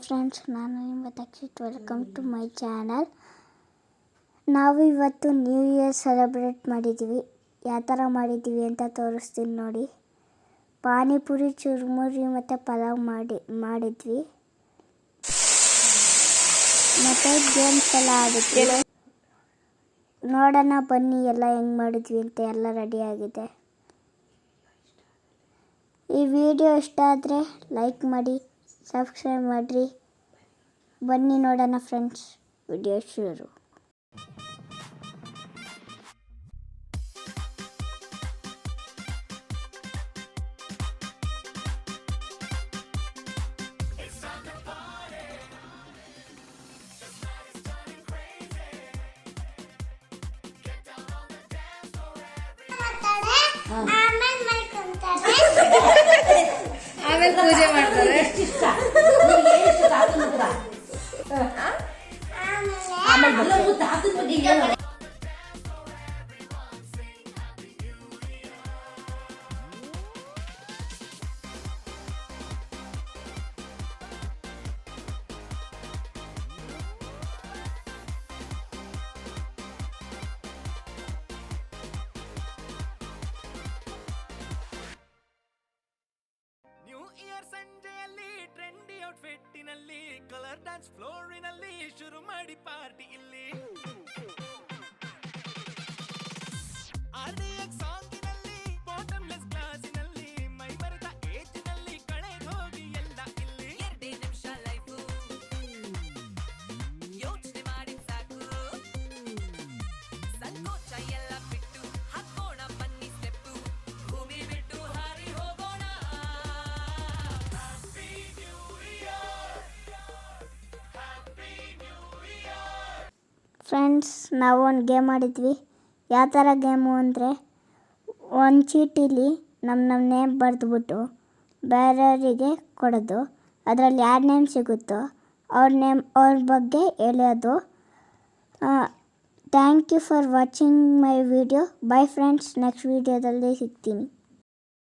Friends, ನಾನು ನಿಮ್ಮ Dakshit. Welcome to my channel. ನಾವು ಇವತ್ತು ನ್ಯೂ ಇಯರ್ ಸೆಲೆಬ್ರೇಟ್ ಮಾಡಿದ್ದೀವಿ. ಯಾವ ಥರ ಮಾಡಿದ್ದೀವಿ ಅಂತ ತೋರಿಸ್ತೀನಿ ನೋಡಿ. ಪಾನಿಪುರಿ, ಚುರುಮುರಿ ಮತ್ತು ಪಲಾವ್ ಮಾಡಿದ್ವಿ. ಮತ್ತು ಗೇಮ್ಸ್ ಎಲ್ಲ ಆಡಿದ್ವಿ. ನೋಡೋಣ ಬನ್ನಿ ಎಲ್ಲ ಹೆಂಗೆ ಮಾಡಿದ್ವಿ ಅಂತ. ಎಲ್ಲ ರೆಡಿಯಾಗಿದೆ. ಈ ವಿಡಿಯೋ ಇಷ್ಟ ಆದರೆ ಲೈಕ್ ಮಾಡಿ, ಸಬ್ಸ್ಕ್ರೈಬ್ ಮಾಡಿರಿ. ಬನ್ನಿ ನೋಡೋಣ ಫ್ರೆಂಡ್ಸ್, ವಿಡಿಯೋ ಶುರು. ಆಮೇಲೆ ಪೂಜೆ ಮಾಡ್ತಾರೆ. ಸಂಜೆಯಲ್ಲಿ ಟ್ರೆಂಡಿ ಔಟ್ಫಿಟ್ಟಿನಲ್ಲಿ ಕಲರ್ ಡ್ಯಾನ್ಸ್ ಫ್ಲೋರಿನಲ್ಲಿ ಶುರು ಮಾಡಿ ಪಾರ್ಟಿ ಇಲ್ಲಿ. ಆರ್ಡಿಎಕ್ಸ್ ಸಾಂಗಿನಲ್ಲಿ ಬಾಟಮ್ಲೆಸ್ ಗ್ಲಾಸಿನಲ್ಲಿ ಮೈ ಮರೆತ ಏಜಿನಲ್ಲಿ ಕಳೆದು ಹೋಗಿ ಎಲ್ಲ ಇಲ್ಲಿ. 2 ನಿಮಿಷ ಲೈಫು ಯೋಚನೆ ಮಾಡಿ ಸಾಕು, ಸಂಕೋಚ ಎಲ್ಲ ಬಿಟ್ಟು ಹಾಕೋಣ ಬನ್ನಿ ಸ್ಟೆಪ್ಪು, ಭೂಮಿ ಬಿಟ್ಟು ಹಾರಿ ಹೋಗೋಣ. ಫ್ರೆಂಡ್ಸ್, ನಾವು ಒಂದು ಗೇಮ್ ಆಡಿದ್ವಿ. ಯಾವ ಥರ ಗೇಮು ಅಂದರೆ, ಒಂದು ಚೀಟಿಲಿ ನಮ್ಮ ನೇಮ್ ಬರೆದ್ಬಿಟ್ಟು ಬೇರೆಯವರಿಗೆ ಕೊಡೋದು. ಅದರಲ್ಲಿ ಯಾರ ನೇಮ್ ಸಿಗುತ್ತೋ ಅವ್ರ ಬಗ್ಗೆ ಹೇಳೋದು. Thank you for watching my video. Bye friends, next ವಿಡಿಯೋದಲ್ಲಿ ಸಿಗ್ತೀನಿ.